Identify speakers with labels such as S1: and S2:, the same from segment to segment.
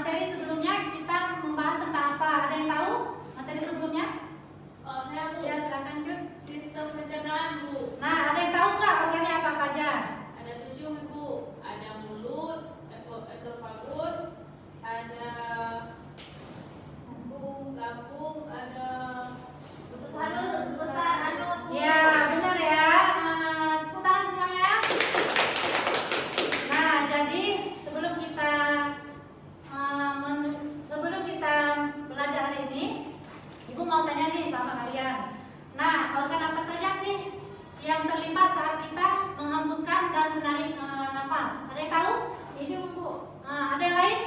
S1: materi sebelumnya kita membahas tentang apa? Ada yang tahu materi sebelumnya?
S2: Saya Bu.
S1: Ya, silakan Cut.
S2: Sistem pencernaan Bu.
S1: Nah, ada yang tahu nggak organnya apa aja?
S2: Ada 7 Bu. Ada mulut, esophagus, ada lambung, ada
S3: Usus halus, usus besar, anus.
S1: Ya, benar ya. Tepuk tangan semuanya. Nah, jadi sebelum kita belajar hari ini, Ibu mau tanya nih sama kalian. Nah, organ apa saja sih yang terlibat saat kita menghembuskan dan menarik nafas? Ada yang tahu?
S2: hidung Bu.
S1: Ada yang lain?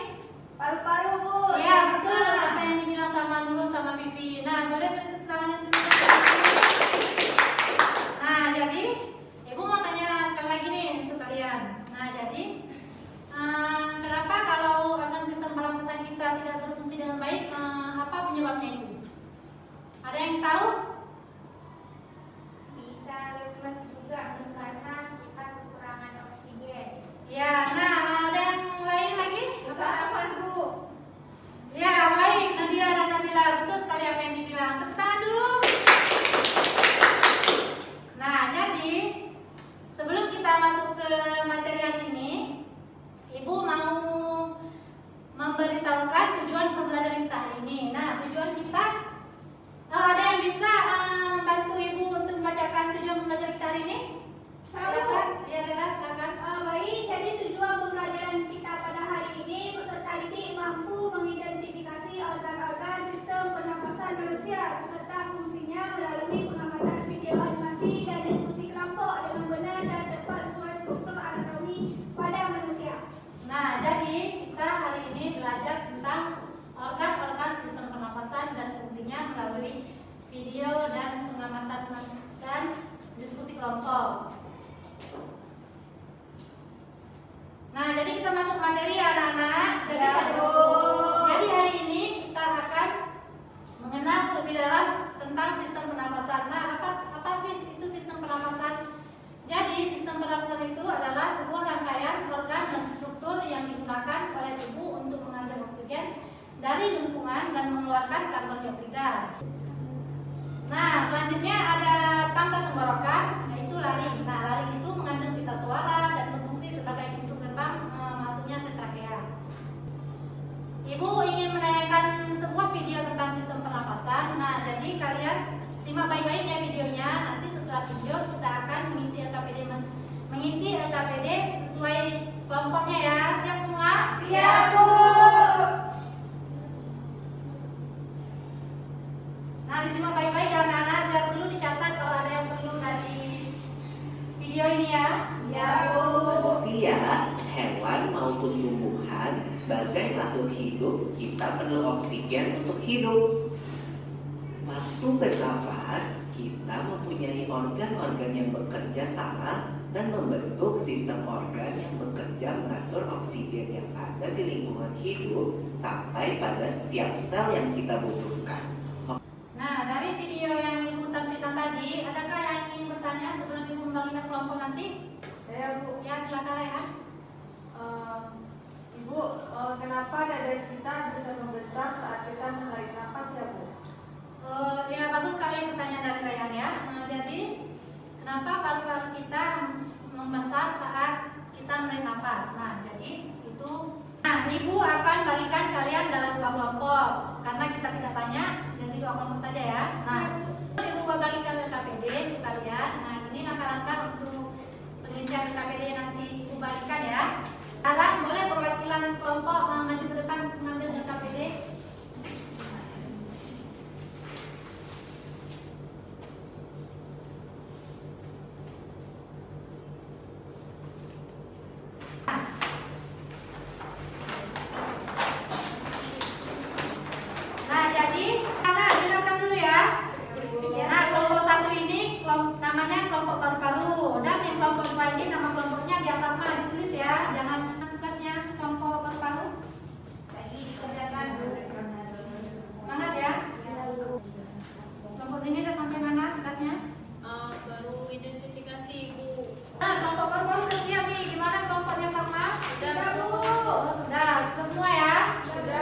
S3: Paru-paru Bu.
S1: Ya, betul apa yang dibilang sama Nurul sama Vivi. Nah, boleh beri tepuk tangan yang terima. Nah, jadi Ibu mau tanya sekali lagi nih untuk kalian. Nah, jadi kenapa kalau organ sistem pernafasan kita tidak berfungsi dengan baik? Apa penyebabnya itu? Ada yang tahu?
S3: Bisa lemas juga karena kita kekurangan oksigen.
S1: Ya, nah ada yang lain lagi?
S3: Apa Bu?
S1: Ya, baik. Nadia dan Nabila, betul sekali apa yang dibilang. Tepuk tangan dulu. Nah, jadi sebelum kita masuk ke materi hari ini, Ibu mau memberitahukan tujuan pembelajaran kita hari ini. Nah, tujuan kita, ada yang bisa membantu Ibu untuk membacakan tujuan pembelajaran kita hari ini? Silakan. Ya, Dela, silakan.
S3: Baik, jadi tujuan pembelajaran kita pada hari ini, peserta didik mampu mengidentifikasi organ-organ sistem pernapasan manusia beserta fungsinya melalui pengamatan video animasi dan diskusi kelompok dengan benar dan tepat sesuai struktur anatomi pada manusia.
S1: Nah, jadi kita hari ini belajar tentang organ-organ sistem pernapasan dan fungsinya melalui video dan pengamatan dan diskusi kelompok. Nah, jadi kita masuk materi ya anak-anak. Jadi hari ini kita akan mengenal lebih dalam tentang sistem pernapasan. Nah, apa sih itu sistem pernapasan? Jadi sistem pernapasan itu adalah sebuah rangkaian organ dan struktur yang digunakan oleh tubuh untuk mengambil oksigen dari lingkungan dan mengeluarkan karbon dioksida. Nah, selanjutnya ada pangkal tenggorokan, yaitu laring. Nah, laring itu mengandung pita suara dan berfungsi sebagai pintu gerbang masuknya ke trakea. Ibu ingin menayangkan sebuah video tentang sistem pernapasan. Nah, jadi kalian simak baik-baik ya videonya. Nanti setelah video kita akan mengisi LKPD sesuai kelompoknya ya. Siap semua?
S3: Siap Bu.
S1: Nah, disimak baik-baik ya anak-anak, biar perlu dicatat kalau ada yang perlu dari video ini ya.
S3: Ya Bu.
S4: Manusia, hewan maupun tumbuhan sebagai makhluk hidup kita perlu oksigen untuk hidup. Waktu bernafas, kita mempunyai organ-organ yang bekerja sama dan membentuk sistem organ yang bekerja mengatur oksigen yang ada di lingkungan hidup sampai pada setiap sel yang kita butuhkan.
S1: Nah, dari video yang Ibu tampilkan tadi, adakah yang ingin bertanya sebelum Ibu membagikan kelompok nanti?
S5: Saya Bu.
S1: Ya, silakan ya.
S5: Ibu, kenapa dada kita bisa membesar saat kita menarik nafas ya Bu?
S1: Ya, bagus sekali pertanyaan dari Rayhan ya. Jadi, kenapa paru-paru kita membesar saat kita menarik nafas? Nah, jadi itu. Nah, Ibu akan bagikan kalian dalam 2 kelompok karena kita tidak banyak, jadi 2 kelompok saja ya. Nah, Ibu bagikan LKPD untuk kalian. Nah, ini langkah-langkah untuk pengisian LKPD nanti Ibu bagikan ya. Sekarang boleh perwakilan kelompok maju ke depan mengambil LKPD. Nah, jadi karena dengarkan dulu ya. Nah, kelompok 1 ini namanya kelompok paru-paru, dan yang kelompok 2 ini nama kelompoknya diafragma, ditulis ya. Jangan tugasnya kelompok paru-paru.
S3: Lagi dikerjakan Bu.
S1: Semangat ya. Kelompok ini udah sampai mana tugasnya?
S2: Baru identifikasi Bu.
S1: Nah, kelompok paru-paru udah siap nih. Gimana kelompok diafragma?
S2: Sudah Bu.
S1: Oh, sudah semua ya.
S3: Sudah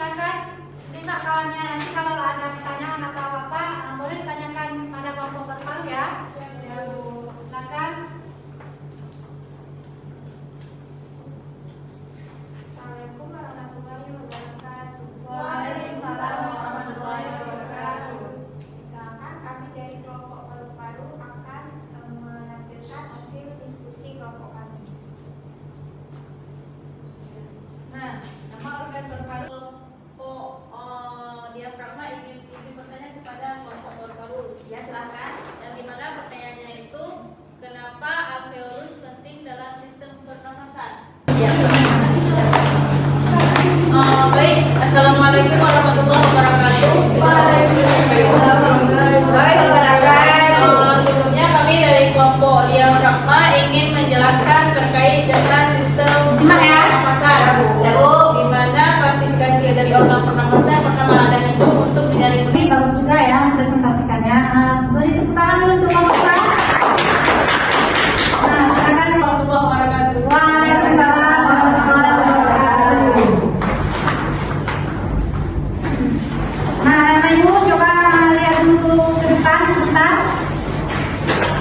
S1: silakan simak kawannya. Nanti kalau ada pertanyaan atau apa, boleh ditanyakan pada kelompok terbaru ya.
S2: Ya, Bu.
S1: Silakan.
S5: Assalamualaikum warahmatullahi wabarakatuh.
S3: Waalaikumsalam warahmatullahi wabarakatuh.
S5: Perkenalkan, kami dari kelompok paru-paru akan menampilkan hasil diskusi kelompok kami.
S2: Nah, nama organ paru-paru diafragma ingin isi pertanyaan kepada kelompok paru-paru. Ya, silakan. Yang dimana pertanyaannya itu, kenapa alveolus penting dalam sistem pernafasan? Baik, assalamualaikum warahmatullahi wabarakatuh.
S3: Waalaikumsalam warahmatullahi wabarakatuh.
S2: Sebelumnya kami dari kelompok diafragma ingin menjelaskan terkait dengan sistem pernafasan, di mana klasifikasi dari organ pernafasan pertama ada hidung untuk menyaring
S1: Ini bagus juga ya presentasikannya. Beri tepuk tangan dulu untuk Bapak. Nah, silakan.
S2: warahmatullahi wabarakatuh.
S1: Waalaikumsalam warahmatullahi wabarakatuh. Nah, Bapak Ibu coba lihat dulu ke depan sebentar.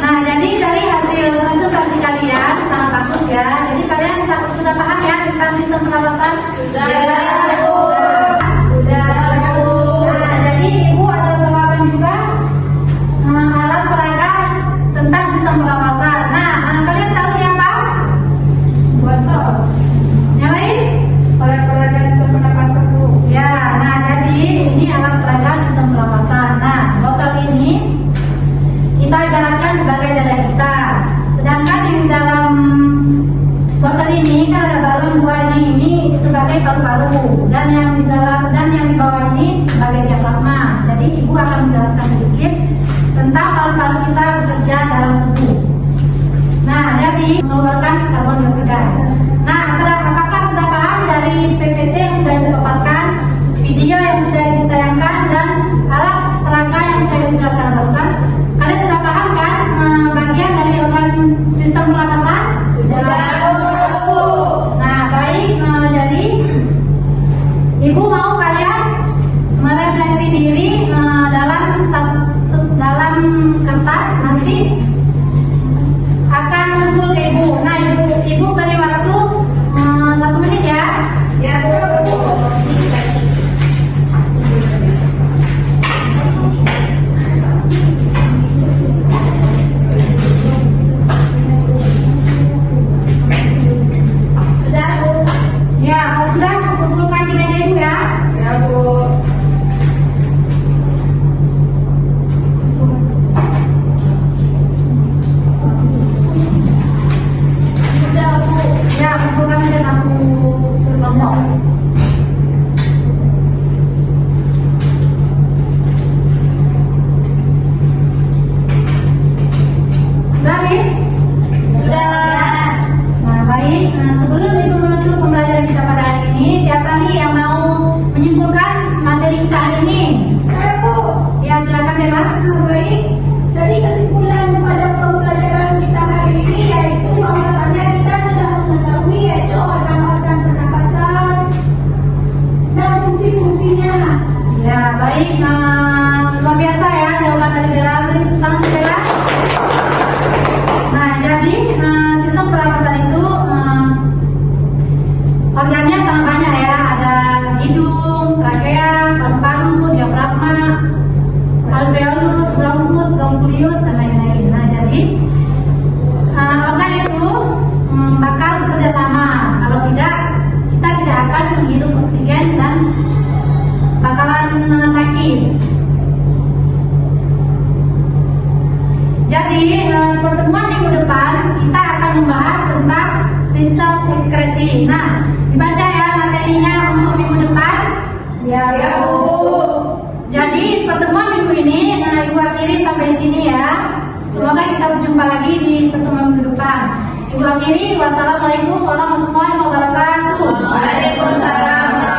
S1: Nah, jadi dari hasil konsultasi kalian sangat bagus ya. Jadi kalian sudah paham ya tentang sistem pernafasan?
S2: Sudah.
S1: Sudah. Nah, jadi Ibu ada bawakan juga alat peraga tentang sistem pernafasan. Nah, kalian tahu ini apa? Botol. Yang lain? Alat peraga sistem pernafasan dulu. Ya, nah jadi ini alat peraga sistem pernafasan. Nah, botol ini kita ibaratkan sebagai dada kita. Sedangkan yang di dalam botol ini kan ada balon dua ini sebagai paru-paru dan yang di dalam dan yang di bawah ini sebagai diafragma. Jadi Ibu akan menjelaskan sedikit tentang paru-paru kita bekerja dalam tubuh. Nah, jadi mengeluarkan karbon dioksida. Nah, apakah sudah paham dari PPT yang sudah didapatkan, video yang sudah ditayangkan dan alat peraga yang sudah dijelaskan barusan? Kalian sudah paham kan bagian dari organ sistem pernafasan? Sudah. Nah, baik. Jadi Ibu mau kalian merefleksi diri dalam kertas nanti akan kumpul ke Ibu. Nah, Ibu beri waktu 1 menit ya.
S3: Ya, Bu. Sudah, Bu.
S1: Ya, kalau sudah kumpulkan di meja Ibu ya.
S2: Ya, Bu.
S1: Sudah, Bu. Ya, kumpulkan aja satu kelompok. Sudah habis?
S3: Sudah.
S1: Nah, baik. Nah, sebelum Ibu menutup pembelajaran kita pada hari ini, siapa nih yang mau menyimpulkan materi kita hari ini?
S3: Saya, Bu.
S1: Ya, silakan Dela.
S3: Baik, dari kesimpulan pada pembelajaran kita hari ini yaitu bahwasannya kita sudah mengetahui yaitu organ-organ pernapasan dan fungsi-fungsinya.
S1: Ya, baik. Luar biasa ya jawaban dari Dela. Beri tepuk tangan untuk Dela. Nah, jadi sistem pernapasan itu organnya sangat banyak ya. Ada hidung, trachea, paru-paru, diafragma, alveolus, bronchus, broncholius dan lain-lain. Nah, jadi organ itu bakal bekerja sama. Kalau tidak, kita tidak akan menghirup oksigen dan bakalan sakit. Jadi pertemuan minggu depan kita akan membahas tentang sistem ekskresi. Nah, dibaca ya materinya untuk minggu depan.
S3: Ya, Bu.
S1: Jadi pertemuan minggu ini Ibu akhiri sampai di sini ya. Semoga kita berjumpa lagi di pertemuan minggu depan. Ibu akhiri. Wassalamualaikum warahmatullahi wabarakatuh.
S3: Waalaikumsalam.